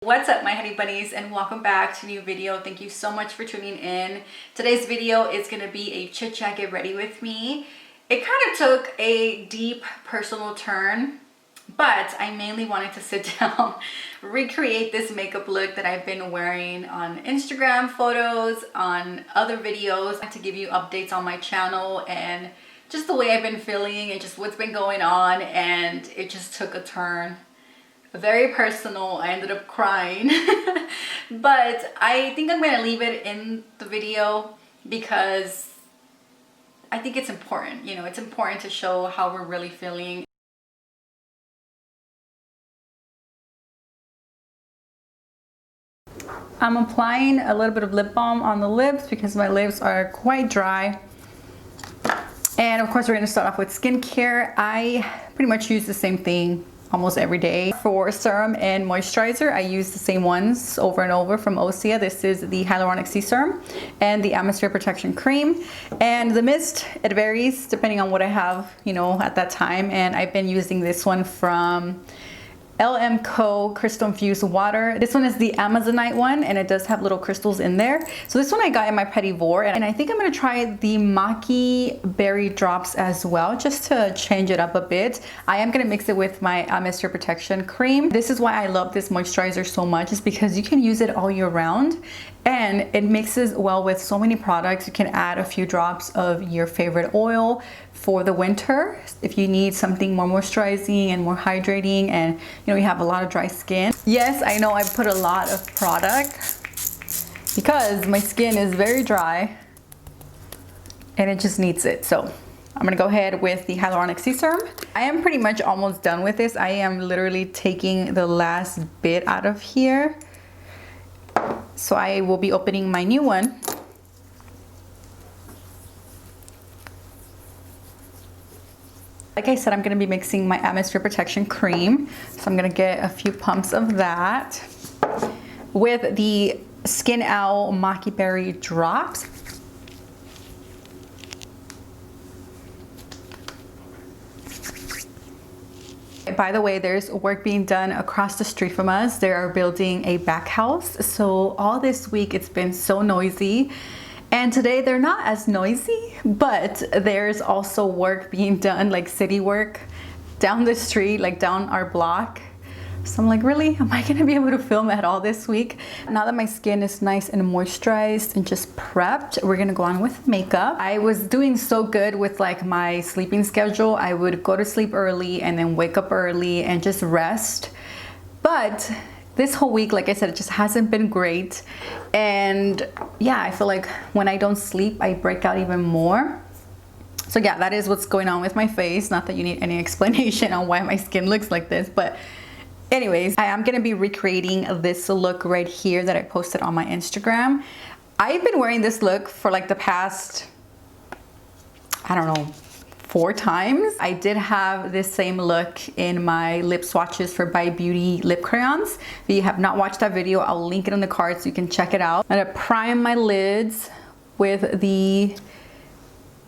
What's up, my honey bunnies, and welcome back to a new video. Thank you so much for tuning in. Today's video is going to be a chit chat get ready with me. It kind of took a deep personal turn, but I mainly wanted to sit down, recreate this makeup look that I've been wearing on Instagram photos, on other videos, to give you updates on my channel and just the way I've been feeling and just what's been going on. And it just took a turn. Very personal. I ended up crying. But I think I'm going to leave it in the video because I think it's important. You know, it's important to show how we're really feeling. I'm applying a little bit of lip balm on the lips because my lips are quite dry. And of course, we're going to start off with skincare. I pretty much use the same thing almost every day. For serum and moisturizer, I use the same ones over and over from Osea. This is the Hyaluronic C Serum and the Atmosphere Protection Cream. And the mist, it varies depending on what I have, you know, at that time. And I've been using this one from LM Co Crystal Infused Water. This one is the Amazonite one, and it does have little crystals in there. So this one I got in my Petit Vour, and I think I'm gonna try the Maki Berry Drops as well, just to change it up a bit. I am gonna mix it with my Atmosphere Protection Cream. This is why I love this moisturizer so much, is because you can use it all year round, and it mixes well with so many products. You can add a few drops of your favorite oil for the winter if you need something more moisturizing and more hydrating, and you know, you have a lot of dry skin. Yes, I know I put a lot of product because my skin is very dry and it just needs it. So I'm gonna go ahead with the Hyaluronic C Serum. I am pretty much almost done with this. I am literally taking the last bit out of here. So I will be opening my new one. Like I said, I'm going to be mixing my Atmosphere Protection Cream. So I'm going to get a few pumps of that with the Skin Owl Maki Berry Drops. By the way, there's work being done across the street from us. They are building a back house. So all this week it's been so noisy. And today they're not as noisy, but there's also work being done, like city work down the street, like down our block. So I'm like, really? Am I gonna be able to film at all this week? Now that my skin is nice and moisturized and just prepped, we're gonna go on with makeup. I was doing so good with like my sleeping schedule. I would go to sleep early and then wake up early and just rest. But this whole week, like I said, it just hasn't been great. And yeah, I feel like when I don't sleep, I break out even more. So yeah, that is what's going on with my face. Not that you need any explanation on why my skin looks like this, but anyways, I am gonna be recreating this look right here that I posted on my Instagram. I've been wearing this look for like the past, I don't know, 4 times. I did have this same look in my lip swatches for By Beauty lip crayons. If you have not watched that video, I'll link it in the card so you can check it out. I'm gonna prime my lids with the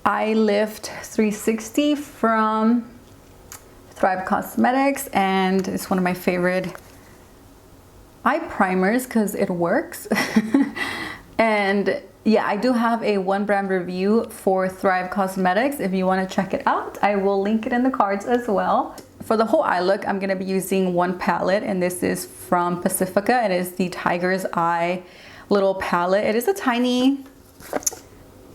Eye Lift 360 from Thrive Cosmetics, and it's one of my favorite eye primers because it works. And yeah, I do have a one brand review for Thrive Cosmetics. If you want to check it out, I will link it in the cards as well. For the whole eye look, I'm going to be using one palette, and this is from Pacifica. It is the Tiger's Eye little palette. It is a tiny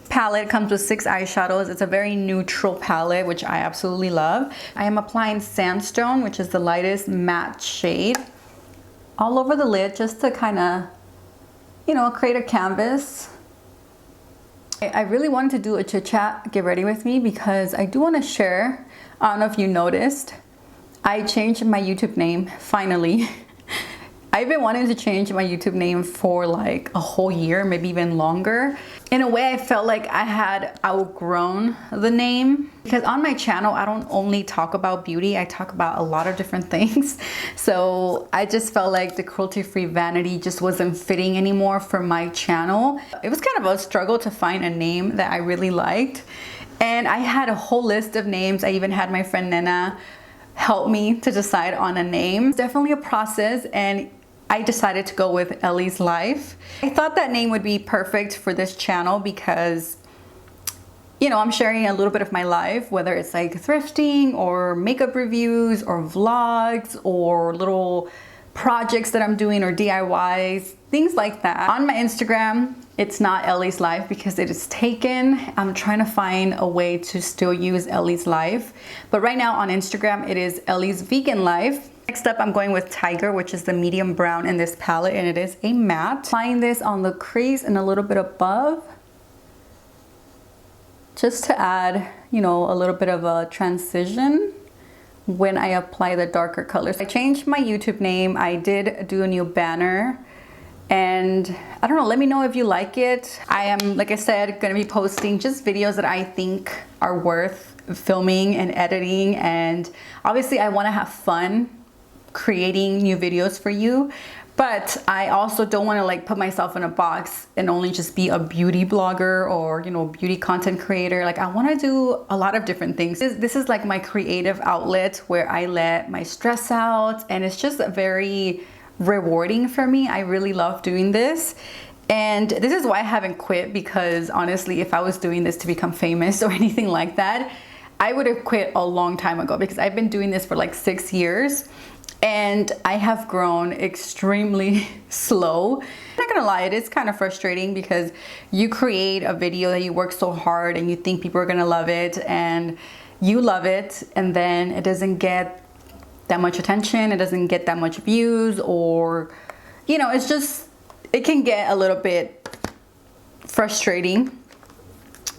palette. It comes with 6 eyeshadows. It's a very neutral palette, which I absolutely love. I am applying Sandstone, which is the lightest matte shade, all over the lid just to kind of, you know, create a canvas. I really wanted to do a chit chat get ready with me because I do want to share. I don't know if you noticed, I changed my YouTube name finally. I've been wanting to change my YouTube name for like a whole year, maybe even longer. In a way, I felt like I had outgrown the name because on my channel, I don't only talk about beauty, I talk about a lot of different things. So I just felt like the cruelty-free vanity just wasn't fitting anymore for my channel. It was kind of a struggle to find a name that I really liked. And I had a whole list of names. I even had my friend Nena help me to decide on a name. It's definitely a process, and I decided to go with Ellie's Life. I thought that name would be perfect for this channel because, you know, I'm sharing a little bit of my life, whether it's like thrifting or makeup reviews or vlogs or little projects that I'm doing or DIYs, things like that. On my Instagram, it's not Ellie's Life because it is taken. I'm trying to find a way to still use Ellie's Life. But right now on Instagram, it is Ellie's Vegan Life. Next up, I'm going with Tiger, which is the medium brown in this palette, and it is a matte. Applying this on the crease and a little bit above, just to add, you know, a little bit of a transition when I apply the darker colors. I changed my YouTube name. I did do a new banner, and I don't know, let me know if you like it. I am, like I said, gonna be posting just videos that I think are worth filming and editing, and obviously I wanna have fun creating new videos for you, but I also don't want to like put myself in a box and only just be a beauty blogger or, you know, beauty content creator. Like, I want to do a lot of different things. This is like my creative outlet where I let my stress out, and it's just very rewarding for me. I really love doing this. And this is why I haven't quit, because honestly, if I was doing this to become famous or anything like that, I would have quit a long time ago, because I've been doing this for like 6 years. And I have grown extremely slow. I'm not gonna lie, it is kind of frustrating because you create a video that you work so hard and you think people are gonna love it, and you love it, and then it doesn't get that much attention, it doesn't get that much views, or, you know, it's just, it can get a little bit frustrating.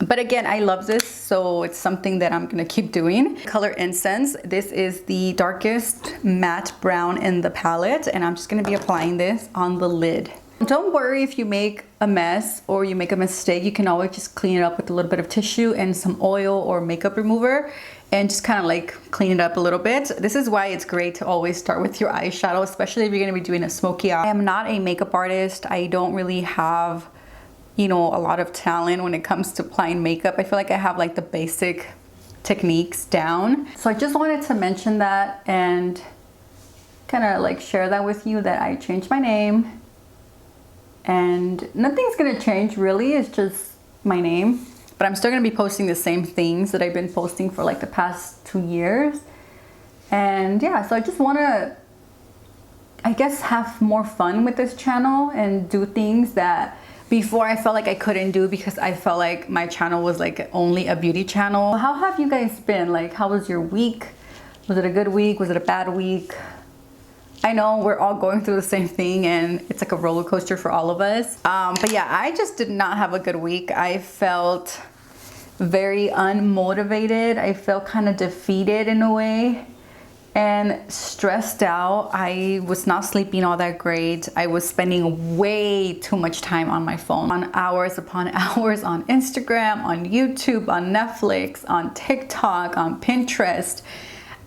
But again, I love this, so it's something that I'm gonna keep doing. Color Incense. This is the darkest matte brown in the palette, and I'm just gonna be applying this on the lid. Don't worry if you make a mess or you make a mistake. You can always just clean it up with a little bit of tissue and some oil or makeup remover, and just kind of like clean it up a little bit. This is why it's great to always start with your eyeshadow, especially if you're gonna be doing a smoky eye. I am not a makeup artist. I don't really have, you know, a lot of talent when it comes to applying makeup. I feel like I have like the basic techniques down. So I just wanted to mention that and kind of like share that with you, that I changed my name, and nothing's gonna change really, it's just my name. But I'm still gonna be posting the same things that I've been posting for like the past 2 years. And yeah, so I just wanna, I guess, have more fun with this channel and do things that before I felt like I couldn't do, because I felt like my channel was like only a beauty channel. How have you guys been? Like, how was your week? Was it a good week? Was it a bad week? I know we're all going through the same thing, and it's like a roller coaster for all of us. But yeah, I just did not have a good week. I felt very unmotivated. I felt kind of defeated in a way, and stressed out. I was not sleeping all that great. I was spending way too much time on my phone, on hours upon hours on Instagram, on YouTube, on Netflix, on TikTok, on Pinterest.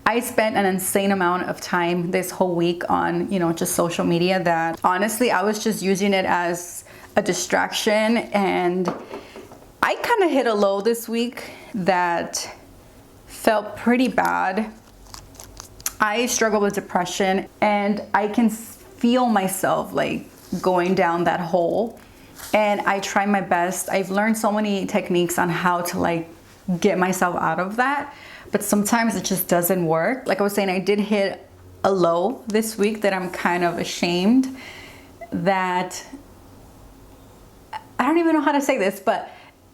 I spent an insane amount of time this whole week on, you know, just social media that honestly, I was just using it as a distraction. And I kind of hit a low this week that felt pretty bad. I struggle with depression, and I can feel myself like going down that hole, and I try my best. I've learned so many techniques on how to like get myself out of that, but sometimes it just doesn't work. Like I was saying, I did hit a low this week that I'm kind of ashamed that, I don't even know how to say this, but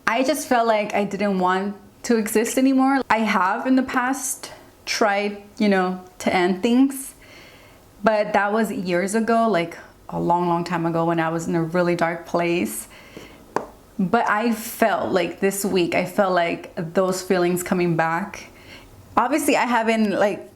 I just felt like I didn't want to exist anymore. I have in the past tried, you know, to end things, but that was years ago, like a long time ago, when I was in a really dark place. But I felt like this week, I felt like those feelings coming back. Obviously I haven't like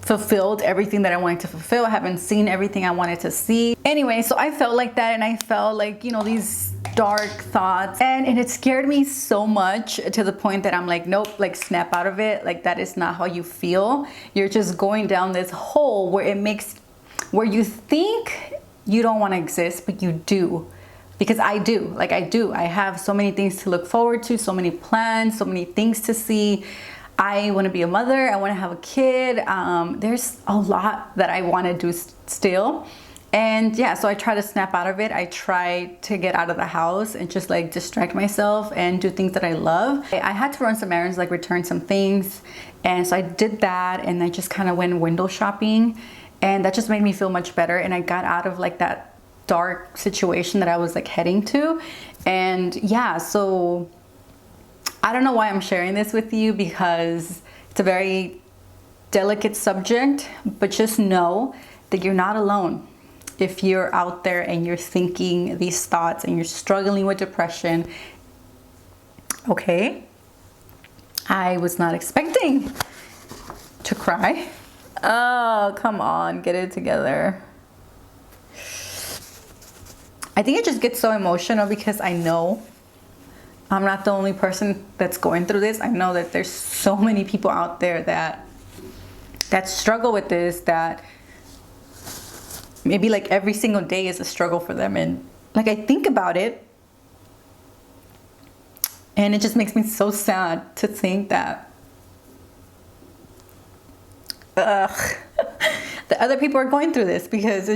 fulfilled everything that I wanted to fulfill. I haven't seen everything I wanted to see. Anyway, so I felt like that, and I felt like, you know, these dark thoughts, and it scared me so much to the point that I'm like, nope, like snap out of it. Like, that is not how you feel. You're just going down this hole where you think you don't want to exist, but you do. Because I do. I have so many things to look forward to, so many plans, so many things to see. I want to be a mother. I want to have a kid. There's a lot that I want to do still. And yeah, so I try to snap out of it. I try to get out of the house and just like distract myself and do things that I love. I had to run some errands, like return some things. And so I did that, and I just kind of went window shopping, and that just made me feel much better. And I got out of like that dark situation that I was like heading to. And yeah, so I don't know why I'm sharing this with you, because it's a very delicate subject, but just know that you're not alone. If you're out there and you're thinking these thoughts and you're struggling with depression, okay, I was not expecting to cry. Oh, come on, get it together. I think I just get so emotional because I know I'm not the only person that's going through this. I know that there's so many people out there that struggle with this, that maybe like every single day is a struggle for them. And like I think about it, and it just makes me so sad to think that that other people are going through this, because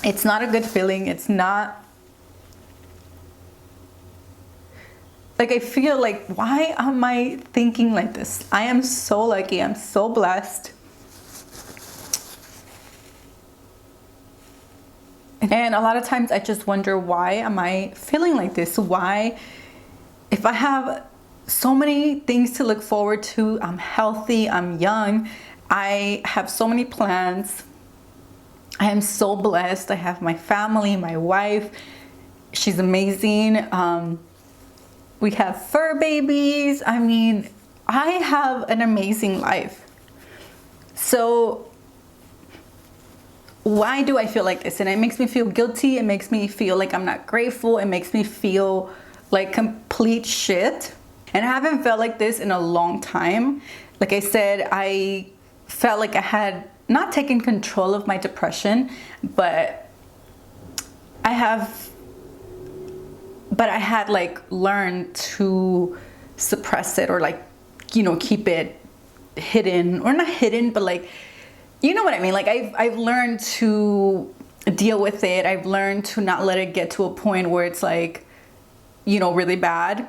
it's not a good feeling. It's not like, I feel like, why am I thinking like this? I am so lucky. I'm so blessed. And a lot of times I just wonder, why am I feeling like this? Why, if I have so many things to look forward to, I'm healthy, I'm young, I have so many plans, I am so blessed, I have my family, my wife, she's amazing, we have fur babies, I mean, I have an amazing life. So why do I feel like this? And it makes me feel guilty. It makes me feel like I'm not grateful. It makes me feel like complete shit. And I haven't felt like this in a long time. Like I said, I felt like I had not taken control of my depression, but I had like learned to suppress it, or like, you know, keep it hidden, or not hidden, but like, you know what I mean? Like I've learned to deal with it. I've learned to not let it get to a point where it's like, you know, really bad.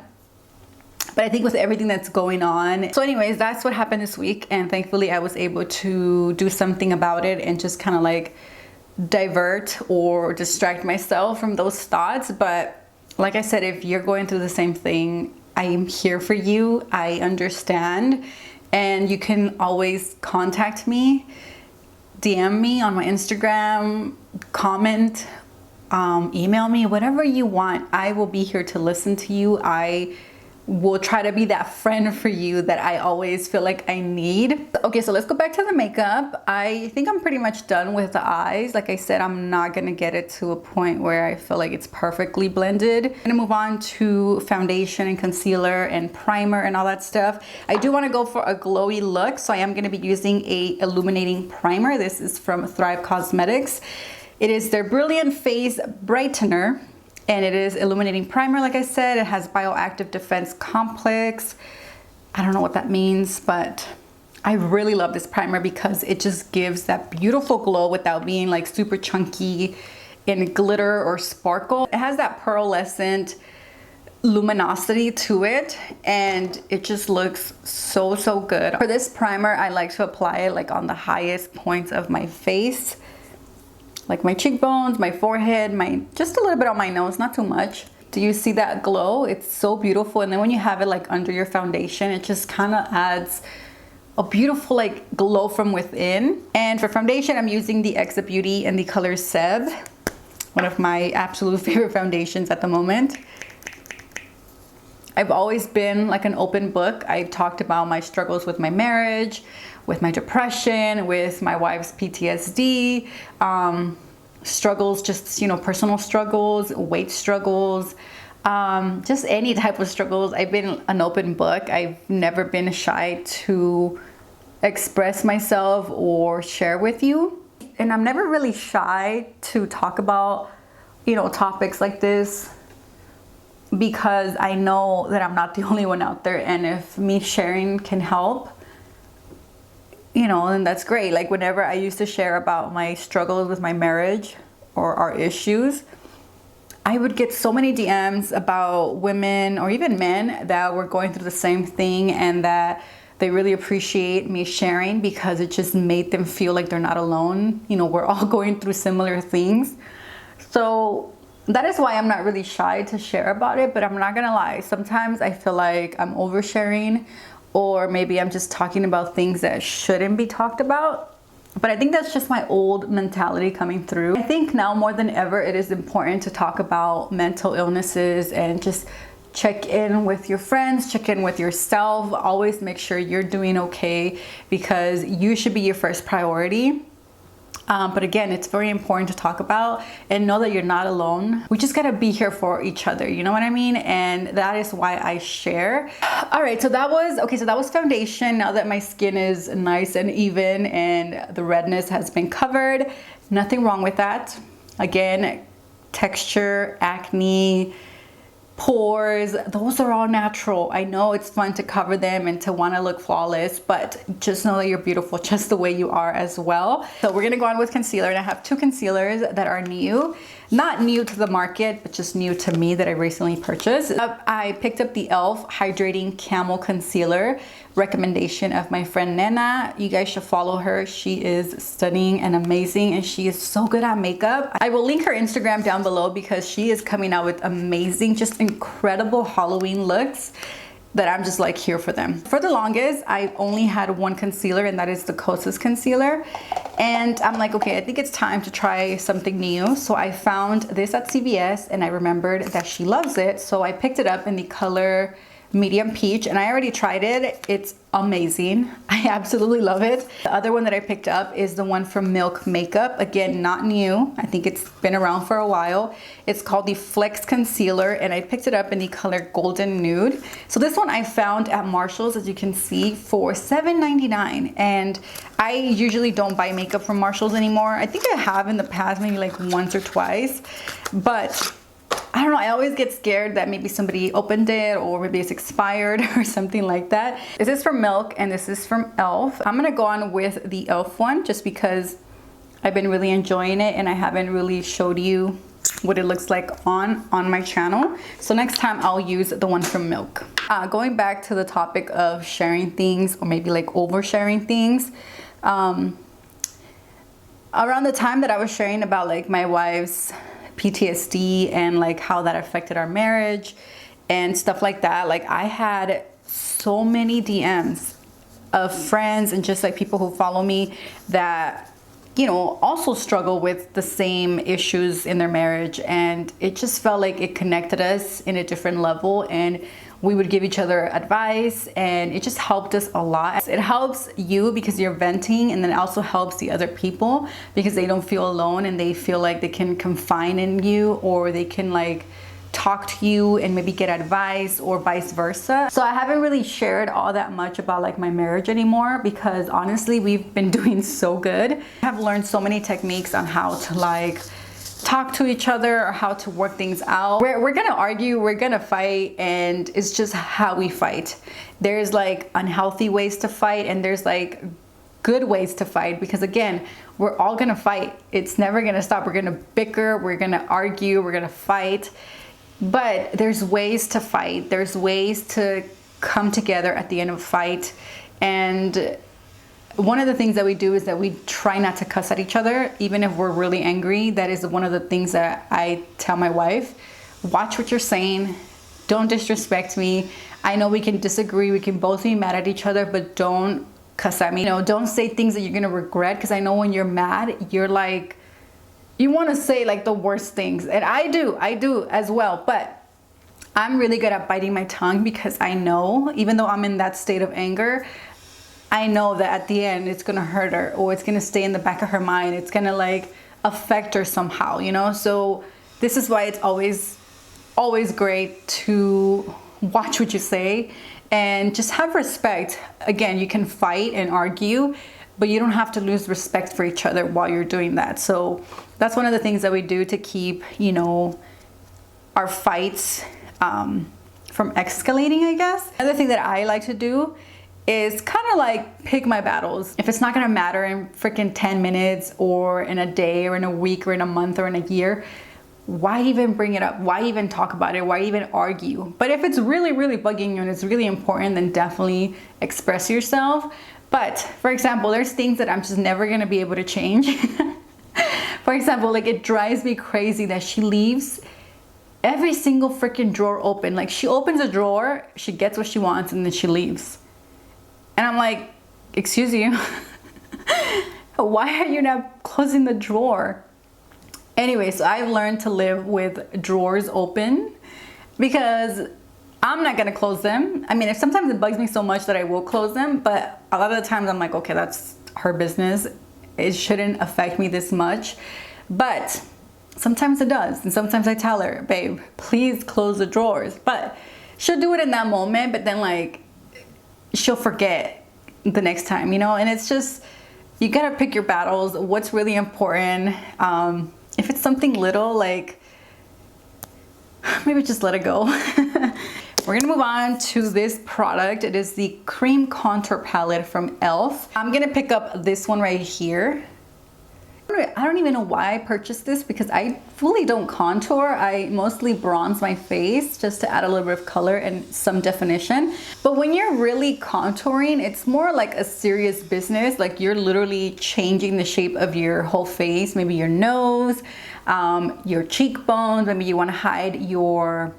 But I think with everything that's going on. So anyways, that's what happened this week. And thankfully I was able to do something about it and just kind of like divert or distract myself from those thoughts. But like I said, if you're going through the same thing, I am here for you. I understand. And you can always contact me. DM me on my Instagram, comment, email me, whatever you want. I will be here to listen to you. I will try to be that friend for you that I always feel like I need. Okay, so let's go back to the makeup. I think I'm pretty much done with the eyes. Like I said, I'm not gonna get it to a point where I feel like it's perfectly blended. I'm gonna move on to foundation and concealer and primer and all that stuff. I do wanna go for a glowy look, so I am gonna be using a illuminating primer. This is from Thrive Cosmetics. It is their Brilliant Face Brightener. And it is illuminating primer, like I said. It has bioactive defense complex. I don't know what that means, but I really love this primer because it just gives that beautiful glow without being like super chunky in glitter or sparkle. It has that pearlescent luminosity to it, and it just looks so, so good. For this primer, I like to apply it like on the highest points of my face, like my cheekbones, my forehead, just a little bit on my nose, not too much. Do you see that glow? It's so beautiful. And then when you have it like under your foundation, it just kind of adds a beautiful like glow from within. And for foundation, I'm using the Exa Beauty in the color Seb, one of my absolute favorite foundations at the moment. I've always been like an open book. I've talked about my struggles with my marriage, with my depression, with my wife's PTSD, struggles, just, you know, personal struggles, weight struggles, just any type of struggles. I've been an open book. I've never been shy to express myself or share with you. And I'm never really shy to talk about, you know, topics like this, because I know that I'm not the only one out there. And if me sharing can help, you know, and that's great. Like whenever I used to share about my struggles with my marriage or our issues, I would get so many DMs about women or even men that were going through the same thing, and that they really appreciate me sharing because it just made them feel like they're not alone. You know, we're all going through similar things. So that is why I'm not really shy to share about it, but I'm not gonna lie. Sometimes I feel like I'm oversharing, or maybe I'm just talking about things that shouldn't be talked about. But I think that's just my old mentality coming through. I think now more than ever, it is important to talk about mental illnesses and just check in with your friends, check in with yourself. Always make sure you're doing okay, because you should be your first priority. But again, it's very important to talk about and know that you're not alone. We just gotta be here for each other, you know what I mean? And that is why I share. All right, so that was foundation. Now that my skin is nice and even and the redness has been covered, nothing wrong with that. Again, texture, acne, pores, those are all natural. I know it's fun to cover them and to want to look flawless, but just know that you're beautiful just the way you are as well. So we're gonna go on with concealer, and I have two concealers that are new. Not new to the market, but just new to me that I recently purchased. I picked up the e.l.f. Hydrating Camel Concealer, recommendation of my friend Nana. You guys should follow her. She is stunning and amazing, and she is so good at makeup. I will link her Instagram down below because she is coming out with amazing, just incredible Halloween looks that I'm just like here for them. For the longest, I only had one concealer, and that is the Kosas concealer. And I'm like, okay, I think it's time to try something new. So I found this at CVS, and I remembered that she loves it. So I picked it up in the color medium peach, and I already tried it. It's amazing. I absolutely love it. The other one that I picked up is the one from Milk Makeup. Again, not new. I think it's been around for a while. It's called the Flex Concealer, and I picked it up in the color Golden Nude. So this one I found at Marshall's, as you can see, for $7.99. And I usually don't buy makeup from Marshall's anymore. I think I have in the past, maybe like once or twice, but I don't know, I always get scared that maybe somebody opened it or maybe it's expired or something like that. This is from Milk and this is from e.l.f. I'm gonna go on with the e.l.f. one just because I've been really enjoying it and I haven't really showed you what it looks like on my channel. So next time I'll use the one from Milk. Going back to the topic of sharing things or maybe like oversharing things. Around the time that I was sharing about like my wife's PTSD and like how that affected our marriage and stuff like that, like I had so many DMs of friends and just like people who follow me that, you know, also struggle with the same issues in their marriage, and it just felt like it connected us in a different level, and we would give each other advice, and it just helped us a lot. It helps you because you're venting, and then it also helps the other people because they don't feel alone and they feel like they can confide in you, or they can like talk to you and maybe get advice, or vice versa. So I haven't really shared all that much about like my marriage anymore because honestly we've been doing so good. I have learned so many techniques on how to like talk to each other or how to work things out. We're gonna argue, we're gonna fight, and it's just how we fight. There's like unhealthy ways to fight and there's like good ways to fight, because again, we're all gonna fight. It's never gonna stop. We're gonna bicker, we're gonna argue, we're gonna fight, but there's ways to fight. There's ways to come together at the end of a fight. And one of the things that we do is that we try not to cuss at each other, even if we're really angry. That is one of the things that I tell my wife. Watch what you're saying. Don't disrespect me. I know we can disagree. We can both be mad at each other, but don't cuss at me. You know, don't say things that you're gonna regret, because I know when you're mad, you're like, you wanna say like the worst things. And I do as well. But I'm really good at biting my tongue because I know, even though I'm in that state of anger, I know that at the end it's gonna hurt her, or it's gonna stay in the back of her mind. It's gonna like affect her somehow, you know? So this is why it's always great to watch what you say and just have respect. Again, you can fight and argue, but you don't have to lose respect for each other while you're doing that. So that's one of the things that we do to keep, you know, our fights from escalating, I guess. Another thing that I like to do is kind of like pick my battles. If it's not gonna matter in freaking 10 minutes or in a day or in a week or in a month or in a year, why even bring it up? Why even talk about it? Why even argue? But if it's really, really bugging you and it's really important, then definitely express yourself. But for example, there's things that I'm just never gonna be able to change. For example, like it drives me crazy that she leaves every single freaking drawer open. Like she opens a drawer, she gets what she wants, and then she leaves. And I'm like, excuse you, why are you not closing the drawer? Anyway, so I've learned to live with drawers open because I'm not gonna close them. I mean, if sometimes it bugs me so much that I will close them, but a lot of the times I'm like, okay, that's her business. It shouldn't affect me this much. But sometimes it does. And sometimes I tell her, babe, please close the drawers. But she'll do it in that moment, but then like, she'll forget the next time, you know? And it's just, you gotta pick your battles, what's really important. If it's something little, like, maybe just let it go. We're gonna move on to this product. It is the Cream Contour Palette from e.l.f. I'm gonna pick up this one right here. I don't even know why I purchased this because I fully don't contour. I mostly bronze my face just to add a little bit of color and some definition. But when you're really contouring, it's more like a serious business. Like you're literally changing the shape of your whole face, maybe your nose, your cheekbones, maybe you want to hide your,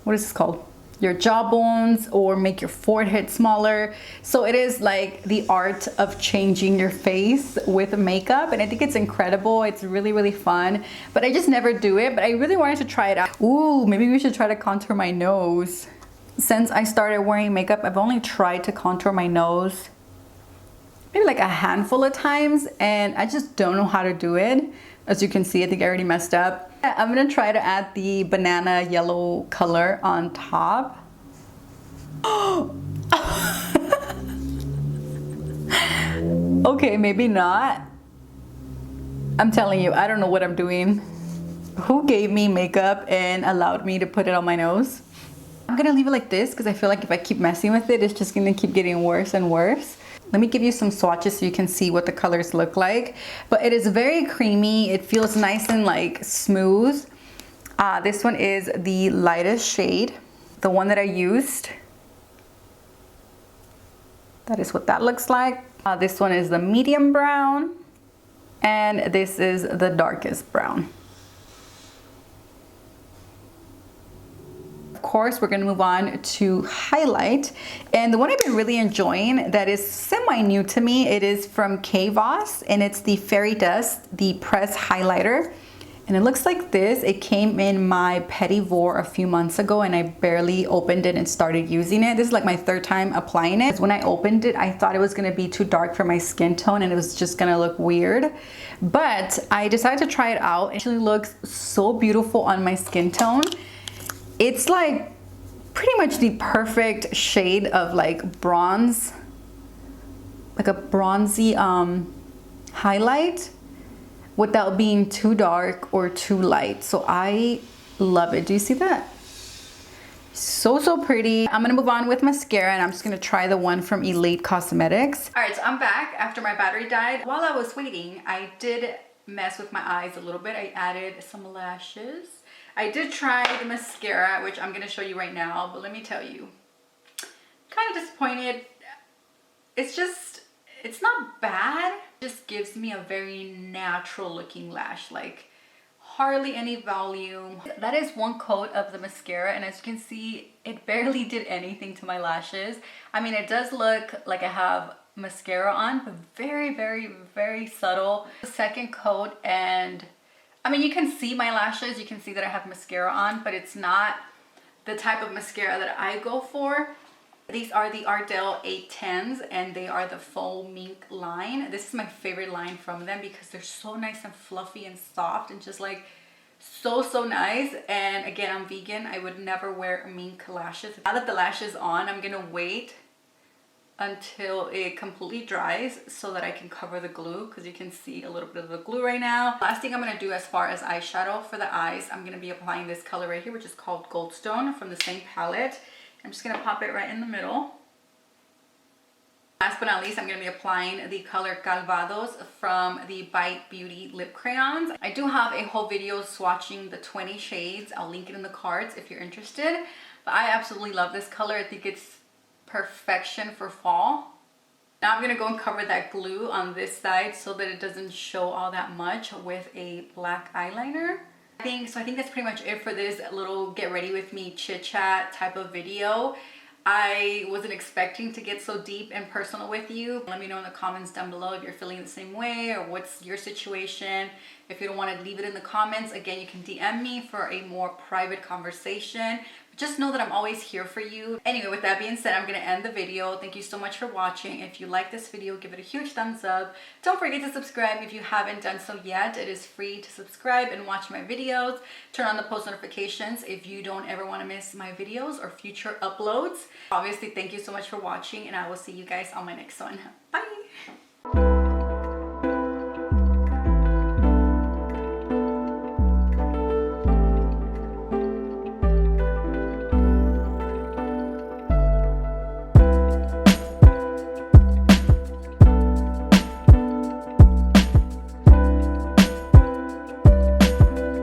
what is this called? Your jawbones, or make your forehead smaller. So it is like the art of changing your face with makeup, and I think it's incredible. It's really, really fun, but I just never do it. But I really wanted to try it out. Ooh, maybe we should try to contour my nose. Since I started wearing makeup, I've only tried to contour my nose maybe like a handful of times, and I just don't know how to do it. As you can see, I think I already messed up. I'm gonna try to add the banana yellow color on top. Okay, maybe not. I'm telling you, I don't know what I'm doing. Who gave me makeup and allowed me to put it on my nose? I'm gonna leave it like this because I feel like if I keep messing with it, it's just gonna keep getting worse and worse. Let me give you some swatches so you can see what the colors look like. But it is very creamy. It feels nice and like smooth. This one is the lightest shade, the one that I used. That is what that looks like. This one is the medium brown, and this is the darkest brown. Of course, we're gonna move on to highlight, and the one I've been really enjoying that is semi-new to me, it is from K-Voss, and it's the Fairy Dust, the press highlighter. And it looks like this. It came in my Petit Vour a few months ago, and I barely opened it and started using it. This is like my third time applying it. When I opened it, I thought it was gonna be too dark for my skin tone and it was just gonna look weird. But I decided to try it out. It actually looks so beautiful on my skin tone. It's like pretty much the perfect shade of like bronze, like a bronzy highlight, without being too dark or too light. So I love it. Do you see that? So pretty. I'm gonna move on with mascara, and I'm just gonna try the one from Elite Cosmetics. All right, so I'm back after my battery died. While I was waiting, I did mess with my eyes a little bit. I added some lashes. I did try the mascara, which I'm gonna show you right now, but let me tell you, kind of disappointed. It's not bad. It just gives me a very natural looking lash, like hardly any volume. That is one coat of the mascara, and as you can see, it barely did anything to my lashes. I mean, it does look like I have mascara on, but very subtle. The second coat, and I mean, you can see my lashes, you can see that I have mascara on, but it's not the type of mascara that I go for. These are the Ardell 810s, and they are the faux mink line. This is my favorite line from them because they're so nice and fluffy and soft and just like so nice. And again, I'm vegan. I would never wear mink lashes. Now that the lash is on, I'm gonna wait until it completely dries so that I can cover the glue, because you can see a little bit of the glue right now. Last thing I'm gonna do as far as eyeshadow for the eyes, I'm gonna be applying this color right here, which is called Goldstone from the same palette. I'm just gonna pop it right in the middle. Last but not least, I'm going to be applying the color Calvados from the Bite Beauty lip crayons. I do have a whole video swatching the 20 shades. I'll link it in the cards if you're interested. But I absolutely love this color. I think it's perfection for fall. Now I'm going to go and cover that glue on this side so that it doesn't show all that much with a black eyeliner. I think that's pretty much it for this little get ready with me chit chat type of video. I wasn't expecting to get so deep and personal with you. Let me know in the comments down below if you're feeling the same way or what's your situation. If you don't want to leave it in the comments, again, you can DM me for a more private conversation. But just know that I'm always here for you. Anyway, with that being said, I'm going to end the video. Thank you so much for watching. If you like this video, give it a huge thumbs up. Don't forget to subscribe if you haven't done so yet. It is free to subscribe and watch my videos. Turn on the post notifications if you don't ever want to miss my videos or future uploads. Obviously, thank you so much for watching, and I will see you guys on my next one. Bye!